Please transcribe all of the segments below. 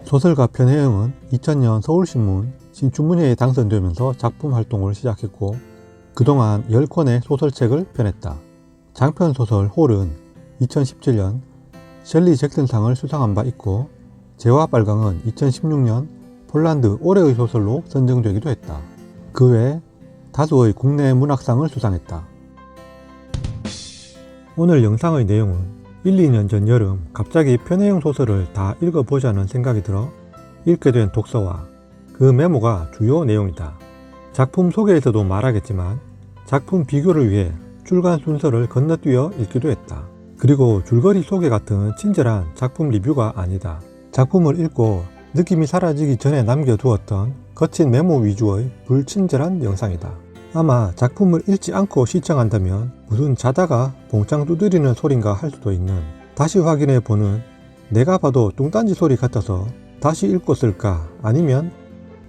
소설가 편혜영은 2000년 서울신문 신춘문예에 당선되면서 작품 활동을 시작했고 그동안 10권의 소설책을 펴냈다. 장편소설 홀은 2017년 셜리 잭슨상을 수상한 바 있고 재와 빨강은 2016년 폴란드 올해의 소설로 선정되기도 했다. 그 외 다수의 국내 문학상을 수상했다. 오늘 영상의 내용은 1, 2년 전 여름 갑자기 편혜영 소설을 다 읽어보자는 생각이 들어 읽게 된 독서와 그 메모가 주요 내용이다. 작품 소개에서도 말하겠지만 작품 비교를 위해 출간 순서를 건너뛰어 읽기도 했다. 그리고 줄거리 소개 같은 친절한 작품 리뷰가 아니다. 작품을 읽고 느낌이 사라지기 전에 남겨두었던 거친 메모 위주의 불친절한 영상이다. 아마 작품을 읽지 않고 시청한다면 무슨 자다가 봉창 두드리는 소린가 할 수도 있는, 다시 확인해 보는 내가 봐도 뚱딴지 소리 같아서 다시 읽고 쓸까 아니면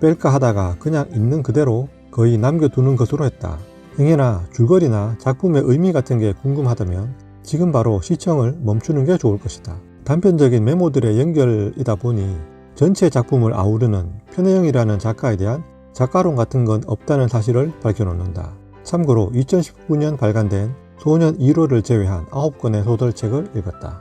뺄까 하다가 그냥 있는 그대로 거의 남겨두는 것으로 했다. 행여나 줄거리나 작품의 의미 같은 게 궁금하다면 지금 바로 시청을 멈추는 게 좋을 것이다. 단편적인 메모들의 연결이다 보니 전체 작품을 아우르는 편혜영이라는 작가에 대한 작가론 같은 건 없다는 사실을 밝혀놓는다. 참고로 2019년 발간된 소년 1호를 제외한 9권의 소설책을 읽었다.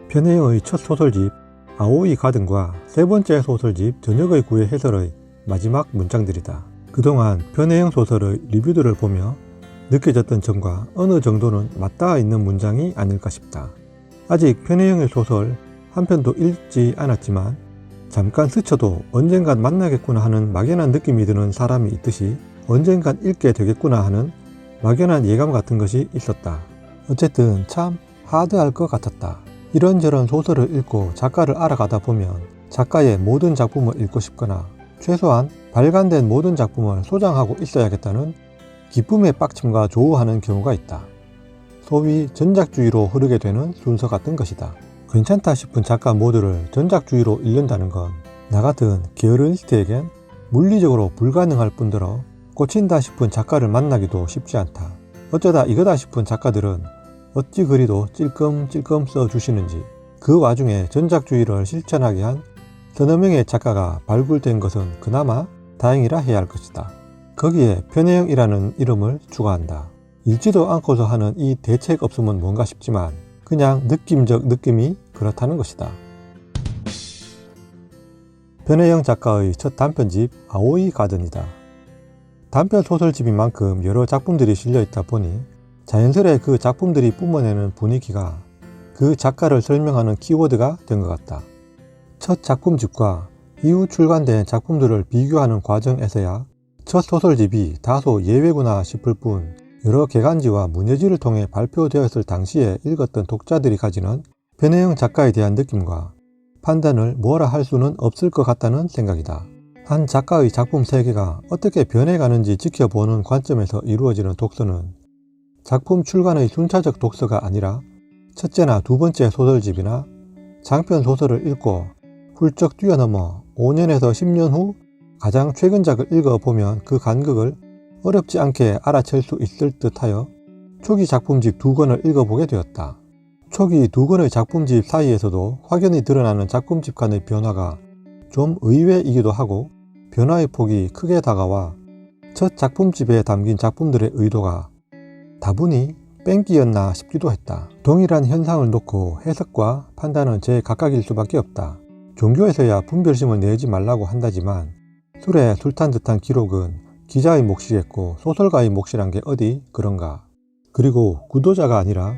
편혜영의 첫 소설집 아오이 가든과 세 번째 소설집 저녁의 구애 해설의 마지막 문장들이다. 그동안 편혜영 소설의 리뷰들을 보며 느껴졌던 점과 어느 정도는 맞닿아 있는 문장이 아닐까 싶다. 아직 편혜영의 소설 한 편도 읽지 않았지만 잠깐 스쳐도 언젠간 만나겠구나 하는 막연한 느낌이 드는 사람이 있듯이 언젠간 읽게 되겠구나 하는 막연한 예감 같은 것이 있었다. 어쨌든 참 하드할 것 같았다. 이런저런 소설을 읽고 작가를 알아가다 보면 작가의 모든 작품을 읽고 싶거나 최소한 발간된 모든 작품을 소장하고 있어야겠다는 기쁨의 빡침과 조우하는 경우가 있다. 소위 전작주의로 흐르게 되는 순서 같은 것이다. 괜찮다 싶은 작가 모두를 전작주의로 읽는다는 건 나 같은 게으르니스트에겐 물리적으로 불가능할 뿐더러 꽂힌다 싶은 작가를 만나기도 쉽지 않다. 어쩌다 이거다 싶은 작가들은 어찌 그리도 찔끔찔끔 써주시는지, 그 와중에 전작주의를 실천하게 한 서너 명의 작가가 발굴된 것은 그나마 다행이라 해야 할 것이다. 거기에 편혜영이라는 이름을 추가한다. 읽지도 않고서 하는 이 대책 없음은 뭔가 싶지만 그냥 느낌적 느낌이 그렇다는 것이다. 편혜영 작가의 첫 단편집 아오이 가든이다. 단편 소설집인 만큼 여러 작품들이 실려있다 보니 자연스레 그 작품들이 뿜어내는 분위기가 그 작가를 설명하는 키워드가 된 것 같다. 첫 작품집과 이후 출간된 작품들을 비교하는 과정에서야 첫 소설집이 다소 예외구나 싶을 뿐 여러 개간지와 문예지를 통해 발표되었을 당시에 읽었던 독자들이 가지는 편혜영 작가에 대한 느낌과 판단을 뭐라 할 수는 없을 것 같다는 생각이다. 한 작가의 작품 세계가 어떻게 변해가는지 지켜보는 관점에서 이루어지는 독서는 작품 출간의 순차적 독서가 아니라 첫째나 두 번째 소설집이나 장편 소설을 읽고 훌쩍 뛰어넘어 5년에서 10년 후 가장 최근작을 읽어보면 그 간극을 어렵지 않게 알아챌 수 있을 듯하여 초기 작품집 2권을 읽어보게 되었다. 초기 2권의 작품집 사이에서도 확연히 드러나는 작품집 간의 변화가 좀 의외이기도 하고 변화의 폭이 크게 다가와 첫 작품집에 담긴 작품들의 의도가 다분히 뺑기였나 싶기도 했다. 동일한 현상을 놓고 해석과 판단은 제각각일 수밖에 없다. 종교에서야 분별심을 내지 말라고 한다지만 술에 술 탄 듯한 기록은 기자의 몫이겠고 소설가의 몫이란 게 어디 그런가. 그리고 구도자가 아니라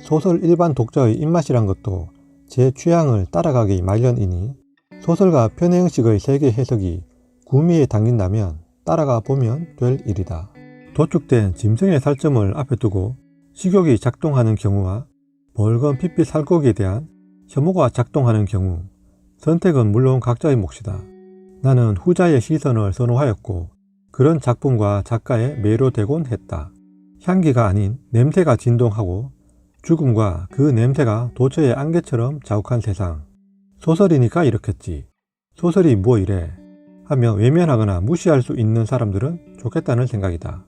소설 일반 독자의 입맛이란 것도 제 취향을 따라가기 마련이니 소설가 편혜영식의 세계 해석이 구미에 담긴다면 따라가 보면 될 일이다. 도축된 짐승의 살점을 앞에 두고 식욕이 작동하는 경우와 벌건 핏빛 살코기에 대한 혐오가 작동하는 경우 선택은 물론 각자의 몫이다. 나는 후자의 시선을 선호하였고 그런 작품과 작가에 매료되곤 했다. 향기가 아닌 냄새가 진동하고 죽음과 그 냄새가 도처의 안개처럼 자욱한 세상. 소설이니까 이렇겠지. 소설이 뭐 이래 하며 외면하거나 무시할 수 있는 사람들은 좋겠다는 생각이다.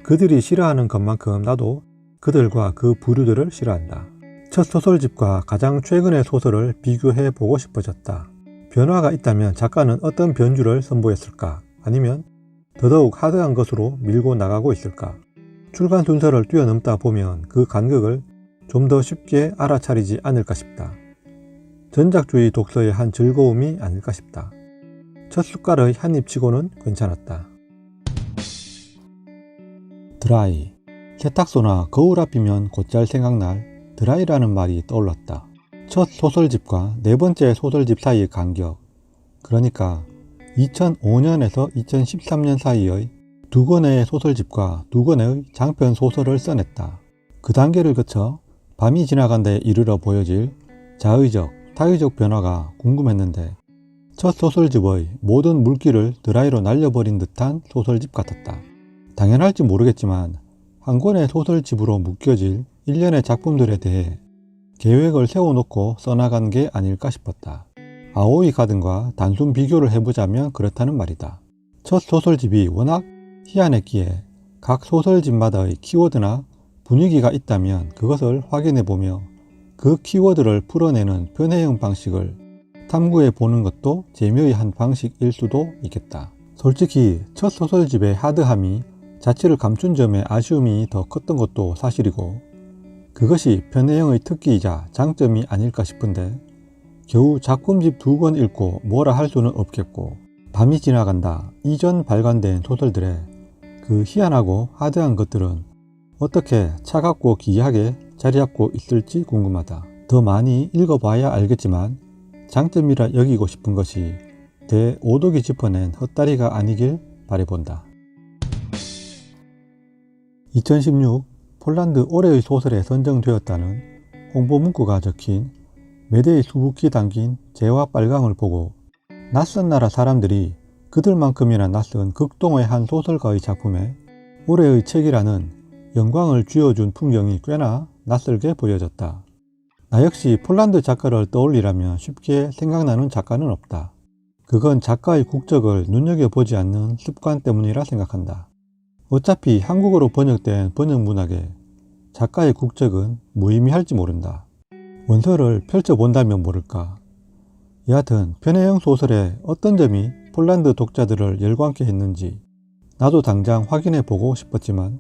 그들이 싫어하는 것만큼 나도 그들과 그 부류들을 싫어한다. 첫 소설집과 가장 최근의 소설을 비교해 보고 싶어졌다. 변화가 있다면 작가는 어떤 변주를 선보였을까? 아니면 더더욱 하드한 것으로 밀고 나가고 있을까? 출간 순서를 뛰어넘다 보면 그 간극을 좀 더 쉽게 알아차리지 않을까 싶다. 전작주의 독서의 한 즐거움이 아닐까 싶다. 첫 숟갈의 한 입치고는 괜찮았다. 드라이. 세탁소나 거울 앞이면 곧잘 생각날 드라이라는 말이 떠올랐다. 첫 소설집과 네 번째 소설집 사이의 간격, 그러니까 2005년에서 2013년 사이의 두 권의 소설집과 두 권의 장편 소설을 써냈다. 그 단계를 거쳐 밤이 지나간데 이르러 보여질 자의적, 타의적 변화가 궁금했는데 첫 소설집의 모든 물기를 드라이로 날려버린 듯한 소설집 같았다. 당연할지 모르겠지만 한 권의 소설집으로 묶여질 일련의 작품들에 대해 계획을 세워놓고 써나간 게 아닐까 싶었다. 아오이 가든과 단순 비교를 해보자면 그렇다는 말이다. 첫 소설집이 워낙 희한했기에 각 소설집마다의 키워드나 분위기가 있다면 그것을 확인해보며 그 키워드를 풀어내는 변해형 방식을 탐구해 보는 것도 재미의 한 방식일 수도 있겠다. 솔직히 첫 소설집의 하드함이 자취를 감춘 점에 아쉬움이 더 컸던 것도 사실이고 그것이 변해형의 특기이자 장점이 아닐까 싶은데 겨우 작품집 두 권 읽고 뭐라 할 수는 없겠고 밤이 지나간다 이전 발간된 소설들의 그 희한하고 하드한 것들은 어떻게 차갑고 기이하게 자리잡고 있을지 궁금하다. 더 많이 읽어봐야 알겠지만 장점이라 여기고 싶은 것이 대오독이 짚어낸 헛다리가 아니길 바라본다. 2016 폴란드 올해의 소설에 선정되었다는 홍보 문구가 적힌 매대의 수북히 담긴 재와 빨강을 보고 낯선 나라 사람들이 그들만큼이나 낯선 극동의 한 소설가의 작품에 올해의 책이라는 영광을 쥐어준 풍경이 꽤나 낯설게 보여졌다. 나 역시 폴란드 작가를 떠올리라면 쉽게 생각나는 작가는 없다. 그건 작가의 국적을 눈여겨보지 않는 습관 때문이라 생각한다. 어차피 한국어로 번역된 번역문학에 작가의 국적은 무의미할지 모른다. 원서를 펼쳐본다면 모를까. 여하튼 변해형 소설의 어떤 점이 폴란드 독자들을 열광케 했는지 나도 당장 확인해 보고 싶었지만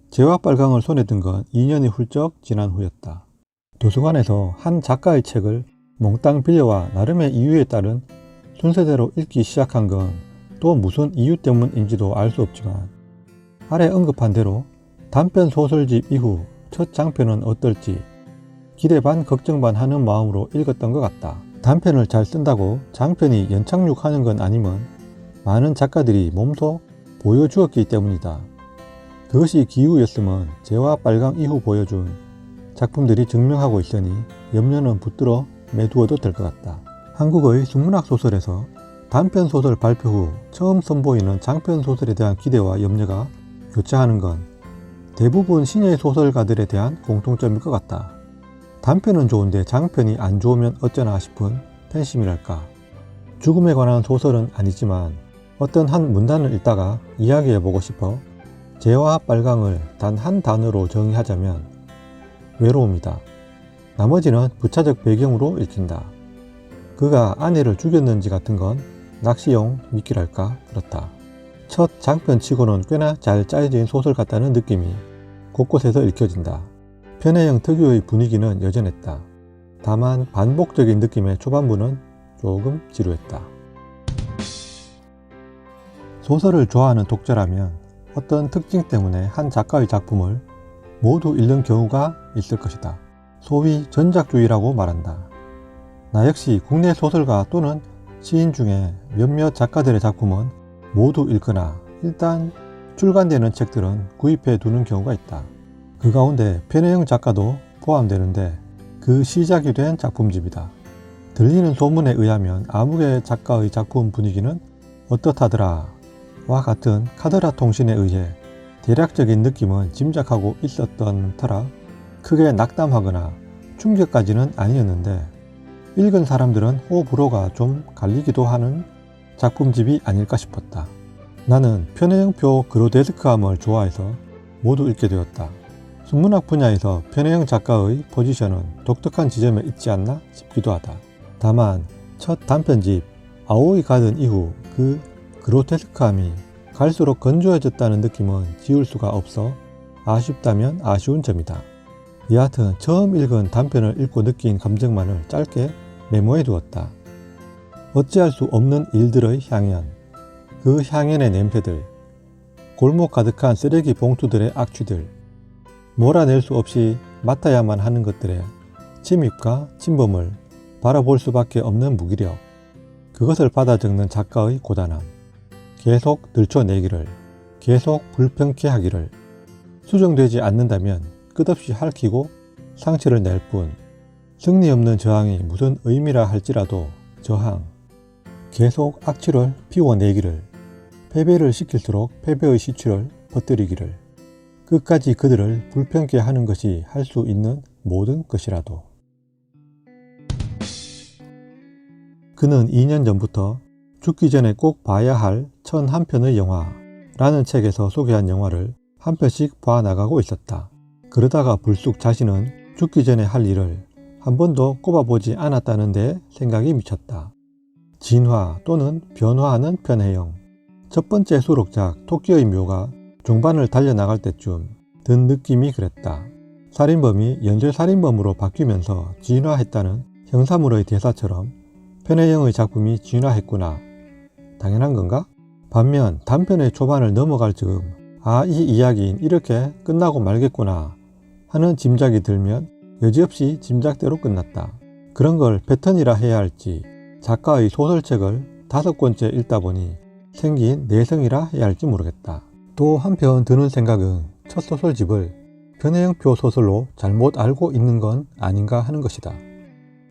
재와 빨강을 손에 든 건 2년이 훌쩍 지난 후였다. 도서관에서 한 작가의 책을 몽땅 빌려와 나름의 이유에 따른 순서대로 읽기 시작한 건 또 무슨 이유 때문인지도 알 수 없지만 아래 언급한 대로 단편 소설집 이후 첫 장편은 어떨지 기대 반 걱정 반 하는 마음으로 읽었던 것 같다. 단편을 잘 쓴다고 장편이 연착륙하는 건 아님은 많은 작가들이 몸소 보여주었기 때문이다. 그것이 기우였으면 재와 빨강 이후 보여준 작품들이 증명하고 있으니 염려는 붙들어 매두어도 될 것 같다. 한국의 순문학 소설에서 단편 소설 발표 후 처음 선보이는 장편 소설에 대한 기대와 염려가 교차하는 건 대부분 신예 소설가들에 대한 공통점일 것 같다. 단편은 좋은데 장편이 안 좋으면 어쩌나 싶은 팬심이랄까. 죽음에 관한 소설은 아니지만 어떤 한 문단을 읽다가 이야기해보고 싶어 재와 빨강을 단 한 단어로 정의하자면 외로움이다. 나머지는 부차적 배경으로 읽힌다. 그가 아내를 죽였는지 같은 건 낚시용 미끼랄까 그렇다. 첫 장편치고는 꽤나 잘 짜여진 소설 같다는 느낌이 곳곳에서 읽혀진다. 편해형 특유의 분위기는 여전했다. 다만 반복적인 느낌의 초반부는 조금 지루했다. 소설을 좋아하는 독자라면 어떤 특징 때문에 한 작가의 작품을 모두 읽는 경우가 있을 것이다. 소위 전작주의라고 말한다. 나 역시 국내 소설가 또는 시인 중에 몇몇 작가들의 작품은 모두 읽거나 일단 출간되는 책들은 구입해 두는 경우가 있다. 그 가운데 편해형 작가도 포함되는데 그 시작이 된 작품집이다. 들리는 소문에 의하면 아무개 작가의 작품 분위기는 어떻다더라 와 같은 카더라 통신에 의해 대략적인 느낌은 짐작하고 있었던 터라 크게 낙담하거나 충격까지는 아니었는데 읽은 사람들은 호불호가 좀 갈리기도 하는 작품집이 아닐까 싶었다. 나는 편해형표 그로데스크함을 좋아해서 모두 읽게 되었다. 순문학 분야에서 편혜영 작가의 포지션은 독특한 지점에 있지 않나 싶기도 하다. 다만 첫 단편집 아오이 가든 이후 그 그로테스크함이 갈수록 건조해졌다는 느낌은 지울 수가 없어 아쉽다면 아쉬운 점이다. 여하튼 처음 읽은 단편을 읽고 느낀 감정만을 짧게 메모해 두었다. 어찌할 수 없는 일들의 향연, 그 향연의 냄새들, 골목 가득한 쓰레기 봉투들의 악취들, 몰아낼 수 없이 맡아야만 하는 것들의 침입과 침범을 바라볼 수밖에 없는 무기력, 그것을 받아 적는 작가의 고단함, 계속 들춰내기를, 계속 불평케 하기를, 수정되지 않는다면 끝없이 핥히고 상처를 낼 뿐, 승리 없는 저항이 무슨 의미라 할지라도 저항, 계속 악취를 피워내기를, 패배를 시킬수록 패배의 시추를 퍼뜨리기를, 끝까지 그들을 불평케 하는 것이 할 수 있는 모든 것이라도. 그는 2년 전부터 죽기 전에 꼭 봐야 할 1001편의 영화라는 책에서 소개한 영화를 한 편씩 봐나가고 있었다. 그러다가 불쑥 자신은 죽기 전에 할 일을 한 번도 꼽아보지 않았다는 데 생각이 미쳤다. 진화 또는 변화하는 편혜영. 첫 번째 수록작 토끼의 묘가 종반을 달려나갈 때쯤 든 느낌이 그랬다. 살인범이 연쇄살인범으로 바뀌면서 진화했다는 형사물의 대사처럼 편혜영의 작품이 진화했구나. 당연한 건가? 반면 단편의 초반을 넘어갈 즈음 이 이야기는 이렇게 끝나고 말겠구나 하는 짐작이 들면 여지없이 짐작대로 끝났다. 그런 걸 패턴이라 해야 할지 작가의 소설책을 5권째 읽다 보니 생긴 내성이라 해야 할지 모르겠다. 또 한편 드는 생각은 첫 소설집을 편혜영표 소설로 잘못 알고 있는 건 아닌가 하는 것이다.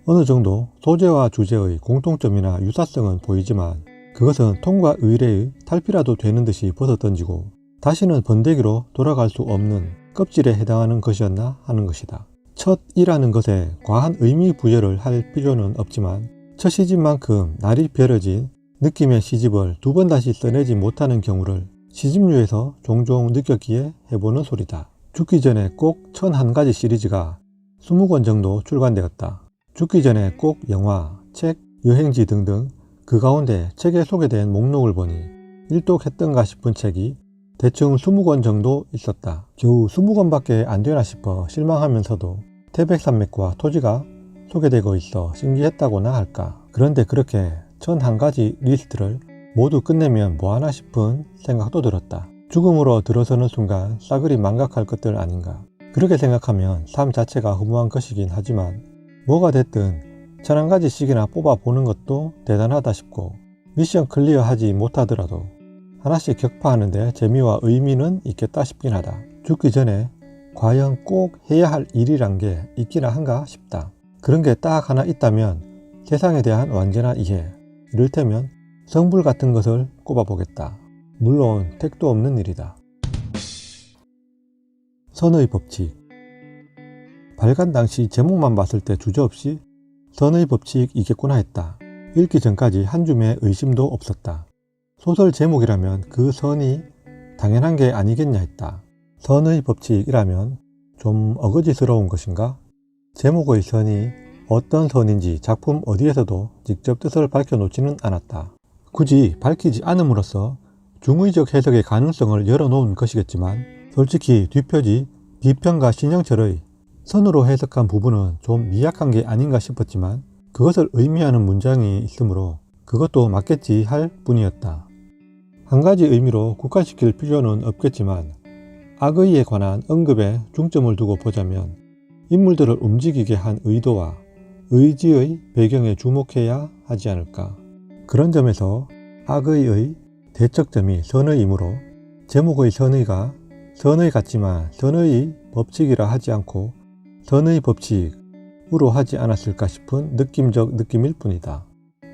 어느 정도 소재와 주제의 공통점이나 유사성은 보이지만 그것은 통과 의례의 탈피라도 되는 듯이 벗어던지고 다시는 번데기로 돌아갈 수 없는 껍질에 해당하는 것이었나 하는 것이다. 첫이라는 것에 과한 의미 부여를 할 필요는 없지만 첫 시집만큼 날이 벼려진 느낌의 시집을 2번 다시 써내지 못하는 경우를 시집류에서 종종 느꼈기에 해보는 소리다. 죽기 전에 꼭 1001가지 시리즈가 20권 정도 출간되었다. 죽기 전에 꼭 영화, 책, 여행지 등등 그 가운데 책에 소개된 목록을 보니 일독했던가 싶은 책이 대충 20권 정도 있었다. 겨우 20권밖에 안 되나 싶어 실망하면서도 태백산맥과 토지가 소개되고 있어 신기했다고나 할까. 그런데 그렇게 1001가지 리스트를 모두 끝내면 뭐하나 싶은 생각도 들었다. 죽음으로 들어서는 순간 싸그리 망각할 것들 아닌가. 그렇게 생각하면 삶 자체가 허무한 것이긴 하지만 뭐가 됐든 1001가지씩이나 뽑아보는 것도 대단하다 싶고 미션 클리어하지 못하더라도 하나씩 격파하는데 재미와 의미는 있겠다 싶긴 하다. 죽기 전에 과연 꼭 해야 할 일이란 게 있기나 한가 싶다. 그런 게 딱 하나 있다면 세상에 대한 완전한 이해, 이를테면 성불 같은 것을 꼽아보겠다. 물론 택도 없는 일이다. 선의 법칙. 발간 당시 제목만 봤을 때 주저없이 선의 법칙이겠구나 했다. 읽기 전까지 한 줌의 의심도 없었다. 소설 제목이라면 그 선이 당연한 게 아니겠냐 했다. 선의 법칙이라면 좀 어거지스러운 것인가? 제목의 선이 어떤 선인지 작품 어디에서도 직접 뜻을 밝혀놓지는 않았다. 굳이 밝히지 않음으로써 중의적 해석의 가능성을 열어놓은 것이겠지만 솔직히 뒷표지 비평가 신영철의 선으로 해석한 부분은 좀 미약한 게 아닌가 싶었지만 그것을 의미하는 문장이 있으므로 그것도 맞겠지 할 뿐이었다. 한 가지 의미로 국한시킬 필요는 없겠지만 악의에 관한 언급에 중점을 두고 보자면 인물들을 움직이게 한 의도와 의지의 배경에 주목해야 하지 않을까. 그런 점에서 악의의 대척점이 선의이므로 제목의 선의가 선의 같지만 선의 법칙이라 하지 않고 선의 법칙으로 하지 않았을까 싶은 느낌적 느낌일 뿐이다.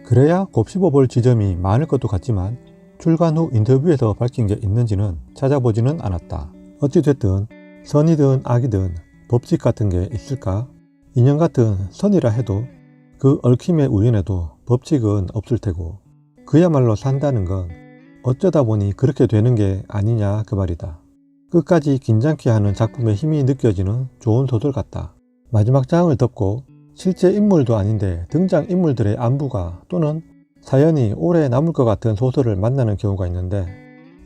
그래야 곱씹어볼 지점이 많을 것도 같지만 출간 후 인터뷰에서 밝힌 게 있는지는 찾아보지는 않았다. 어찌됐든 선이든 악이든 법칙 같은 게 있을까? 인연 같은 선이라 해도 그 얽힘의 우연에도 법칙은 없을 테고 그야말로 산다는 건 어쩌다 보니 그렇게 되는 게 아니냐 그 말이다. 끝까지 긴장케 하는 작품의 힘이 느껴지는 좋은 소설 같다. 마지막 장을 덮고 실제 인물도 아닌데 등장 인물들의 안부가 또는 사연이 오래 남을 것 같은 소설을 만나는 경우가 있는데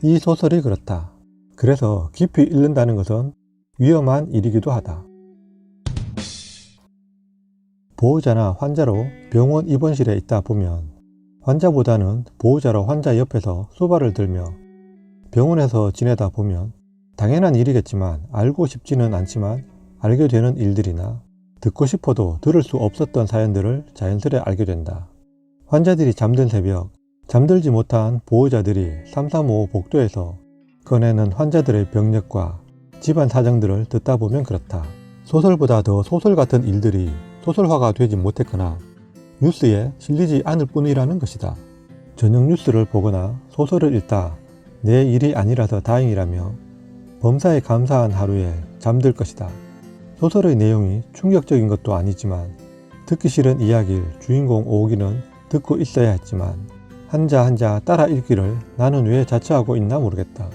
이 소설이 그렇다. 그래서 깊이 읽는다는 것은 위험한 일이기도 하다. 보호자나 환자로 병원 입원실에 있다 보면 환자보다는 보호자로 환자 옆에서 수발을 들며 병원에서 지내다 보면 당연한 일이겠지만 알고 싶지는 않지만 알게 되는 일들이나 듣고 싶어도 들을 수 없었던 사연들을 자연스레 알게 된다. 환자들이 잠든 새벽, 잠들지 못한 보호자들이 335 복도에서 꺼내는 환자들의 병력과 집안 사정들을 듣다 보면 그렇다. 소설보다 더 소설 같은 일들이 소설화가 되지 못했거나 뉴스에 실리지 않을 뿐이라는 것이다. 저녁 뉴스를 보거나 소설을 읽다 내 일이 아니라서 다행이라며 범사에 감사한 하루에 잠들 것이다. 소설의 내용이 충격적인 것도 아니지만 듣기 싫은 이야기를 주인공 오기는 듣고 있어야 했지만 한자 한자 따라 읽기를 나는 왜 자처하고 있나 모르겠다.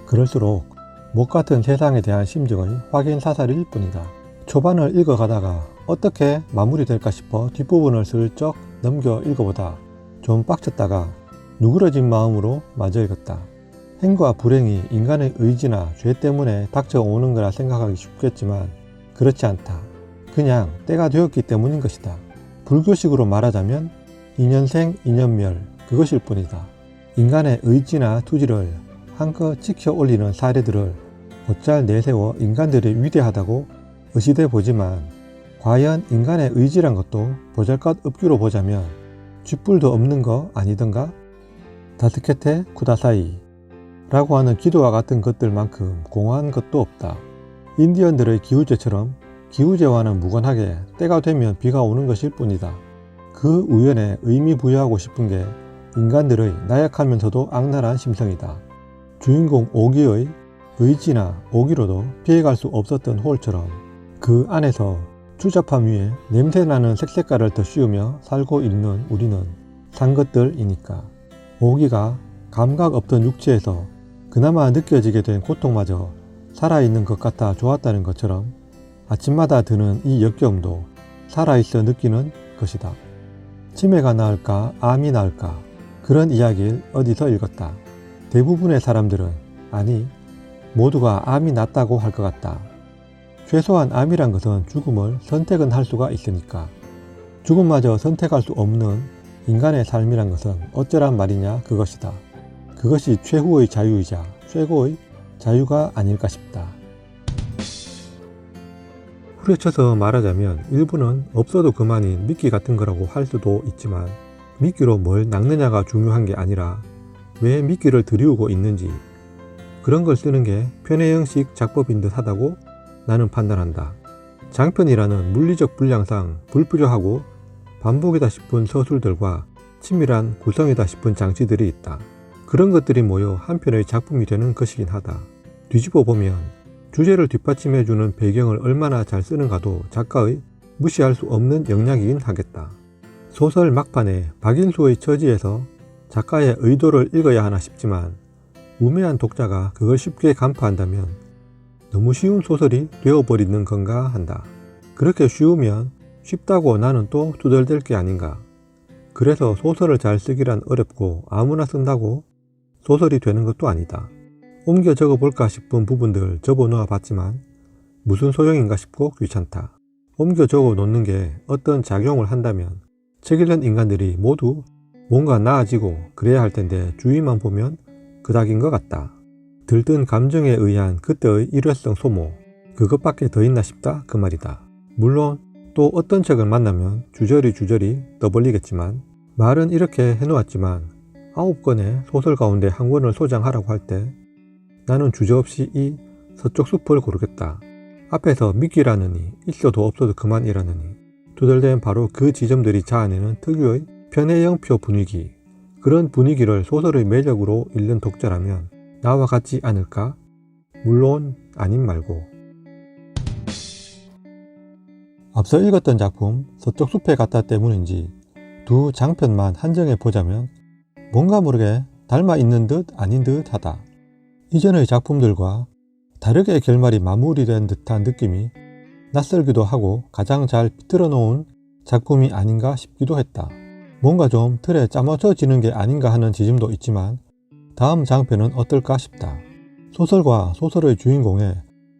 그럴수록 못 같은 세상에 대한 심정의 확인 사살일 뿐이다. 초반을 읽어가다가 어떻게 마무리될까 싶어 뒷부분을 슬쩍 넘겨 읽어보다 좀 빡쳤다가 누그러진 마음으로 마저 읽었다. 행과 불행이 인간의 의지나 죄 때문에 닥쳐오는 거라 생각하기 쉽겠지만 그렇지 않다. 그냥 때가 되었기 때문인 것이다. 불교식으로 말하자면 인연생 인연멸 그것일 뿐이다. 인간의 의지나 투지를 한껏 지켜 올리는 사례들을 곧잘 내세워 인간들이 위대하다고 의시돼 보지만 과연 인간의 의지란 것도 보잘것없기로 보자면 쥐뿔도 없는 거 아니던가? 다스케테 쿠다사이 라고 하는 기도와 같은 것들만큼 공허한 것도 없다. 인디언들의 기우제처럼 기우제와는 무관하게 때가 되면 비가 오는 것일 뿐이다. 그 우연에 의미 부여하고 싶은 게 인간들의 나약하면서도 악랄한 심성이다. 주인공 오기의 의지나 오기로도 피해갈 수 없었던 홀처럼 그 안에서 추잡함 위에 냄새나는 색색깔을 더 씌우며 살고 있는 우리는 산 것들이니까. 오기가 감각 없던 육체에서 그나마 느껴지게 된 고통마저 살아있는 것 같아 좋았다는 것처럼 아침마다 드는 이 역겨움도 살아있어 느끼는 것이다. 치매가 나을까 암이 나을까 그런 이야기를 어디서 읽었다. 대부분의 사람들은 아니 모두가 암이 낫다고 할 것 같다. 최소한 암이란 것은 죽음을 선택은 할 수가 있으니까. 죽음마저 선택할 수 없는 인간의 삶이란 것은 어쩌란 말이냐 그것이다. 그것이 최후의 자유이자 최고의 자유가 아닐까 싶다. 후려쳐서 말하자면 일부는 없어도 그만인 미끼 같은 거라고 할 수도 있지만 미끼로 뭘 낚느냐가 중요한 게 아니라 왜 미끼를 들이우고 있는지 그런 걸 쓰는 게 편해형식 작법인 듯 하다고 나는 판단한다. 장편이라는 물리적 분량상 불필요하고 반복이다 싶은 서술들과 치밀한 구성이다 싶은 장치들이 있다. 그런 것들이 모여 한 편의 작품이 되는 것이긴 하다. 뒤집어 보면 주제를 뒷받침해주는 배경을 얼마나 잘 쓰는가도 작가의 무시할 수 없는 역량이긴 하겠다. 소설 막판에 박인수의 처지에서 작가의 의도를 읽어야 하나 싶지만 우매한 독자가 그걸 쉽게 간파한다면 너무 쉬운 소설이 되어버리는 건가 한다. 그렇게 쉬우면 쉽다고 나는 또 투덜댈 게 아닌가. 그래서 소설을 잘 쓰기란 어렵고 아무나 쓴다고 소설이 되는 것도 아니다. 옮겨 적어볼까 싶은 부분들 접어놓아 봤지만 무슨 소용인가 싶고 귀찮다. 옮겨 적어 놓는 게 어떤 작용을 한다면 책 읽는 인간들이 모두 뭔가 나아지고 그래야 할 텐데 주위만 보면 그닥인 것 같다. 들뜬 감정에 의한 그때의 일회성 소모 그것밖에 더 있나 싶다 그 말이다. 물론 또 어떤 책을 만나면 주저리 떠벌리겠지만 말은 이렇게 해놓았지만 9권의 소설 가운데 한 권을 소장하라고 할 때 나는 주저없이 이 서쪽 숲을 고르겠다. 앞에서 미끼라느니 있어도 없어도 그만이라느니 두들댄 바로 그 지점들이 자아내는 특유의 편해형표 분위기 그런 분위기를 소설의 매력으로 읽는 독자라면 나와 같지 않을까? 물론 아님 말고. 앞서 읽었던 작품 서쪽 숲에 갔다 때문인지 두 장편만 한정해 보자면 뭔가 모르게 닮아 있는 듯 아닌 듯 하다. 이전의 작품들과 다르게 결말이 마무리된 듯한 느낌이 낯설기도 하고 가장 잘 비틀어 놓은 작품이 아닌가 싶기도 했다. 뭔가 좀 틀에 짜맞춰지는 게 아닌가 하는 지점도 있지만 다음 장편은 어떨까 싶다. 소설과 소설의 주인공에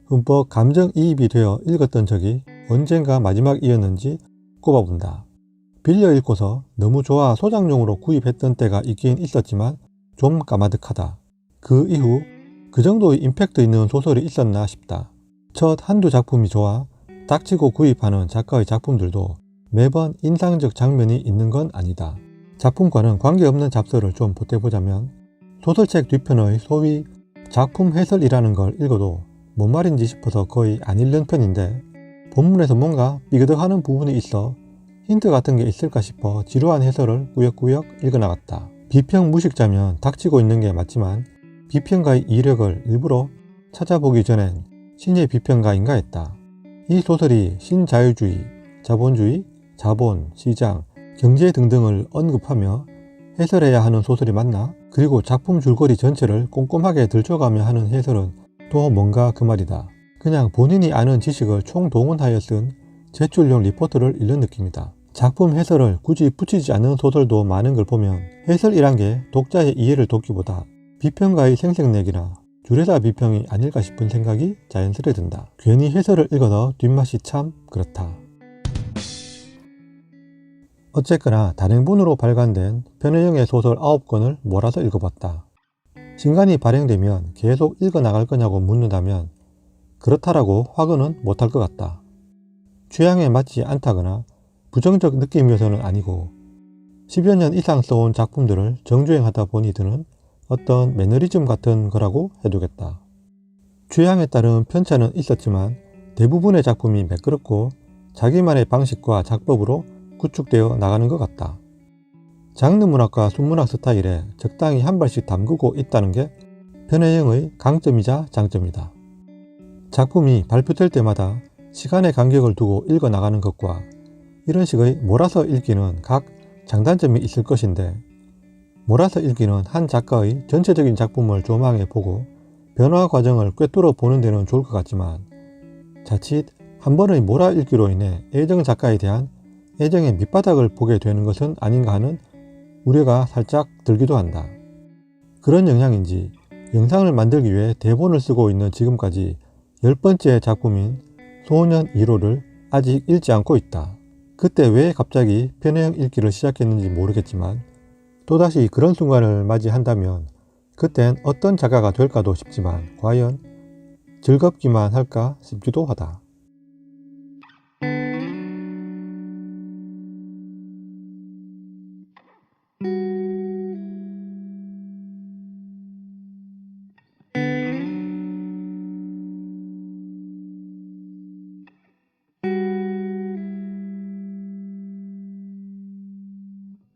흠뻑 감정이입이 되어 읽었던 적이 언젠가 마지막이었는지 꼽아본다. 빌려 읽고서 너무 좋아 소장용으로 구입했던 때가 있긴 있었지만 좀 까마득하다. 그 이후 그 정도의 임팩트 있는 소설이 있었나 싶다. 첫 한두 작품이 좋아 닥치고 구입하는 작가의 작품들도 매번 인상적 장면이 있는 건 아니다. 작품과는 관계없는 잡설을 좀 보태보자면 소설책 뒤편의 소위 작품 해설이라는 걸 읽어도 뭔 말인지 싶어서 거의 안 읽는 편인데 본문에서 뭔가 삐그덕하는 부분이 있어 힌트 같은 게 있을까 싶어 지루한 해설을 꾸역꾸역 읽어나갔다. 비평 무식자면 닥치고 있는 게 맞지만 비평가의 이력을 일부러 찾아보기 전엔 신예 비평가인가 했다. 이 소설이 신자유주의, 자본주의, 자본, 시장, 경제 등등을 언급하며 해설해야 하는 소설이 맞나? 그리고 작품 줄거리 전체를 꼼꼼하게 들춰가며 하는 해설은 또 뭔가 그 말이다. 그냥 본인이 아는 지식을 총동원하여 쓴 제출용 리포트를 읽는 느낌이다. 작품 해설을 굳이 붙이지 않는 소설도 많은 걸 보면 해설이란 게 독자의 이해를 돕기보다 비평가의 생색내기나 주례사 비평이 아닐까 싶은 생각이 자연스레 든다. 괜히 해설을 읽어서 뒷맛이 참 그렇다. 어쨌거나 단행본으로 발간된 편의영의 소설 9권을 몰아서 읽어봤다. 신간이 발행되면 계속 읽어나갈 거냐고 묻는다면 그렇다라고 확언은 못할 것 같다. 취향에 맞지 않다거나 부정적 느낌이어서는 아니고 10여 년 이상 써온 작품들을 정주행하다 보니 드는 어떤 매너리즘 같은 거라고 해두겠다. 취향에 따른 편차는 있었지만 대부분의 작품이 매끄럽고 자기만의 방식과 작법으로 구축되어 나가는 것 같다. 장르 문학과 순문학 스타일에 적당히 한 발씩 담그고 있다는 게 편의영의 강점이자 장점이다. 작품이 발표될 때마다 시간의 간격을 두고 읽어나가는 것과 이런 식의 몰아서 읽기는 각 장단점이 있을 것인데 몰아서 읽기는 한 작가의 전체적인 작품을 조망해 보고 변화 과정을 꿰뚫어 보는 데는 좋을 것 같지만 자칫 한 번의 몰아 읽기로 인해 애정 작가에 대한 애정의 밑바닥을 보게 되는 것은 아닌가 하는 우려가 살짝 들기도 한다. 그런 영향인지 영상을 만들기 위해 대본을 쓰고 있는 지금까지 10번째 작품인 소년 1호를 아직 읽지 않고 있다. 그때 왜 갑자기 편의영 읽기를 시작했는지 모르겠지만 또다시 그런 순간을 맞이한다면 그땐 어떤 작가가 될까도 싶지만 과연 즐겁기만 할까 싶기도 하다.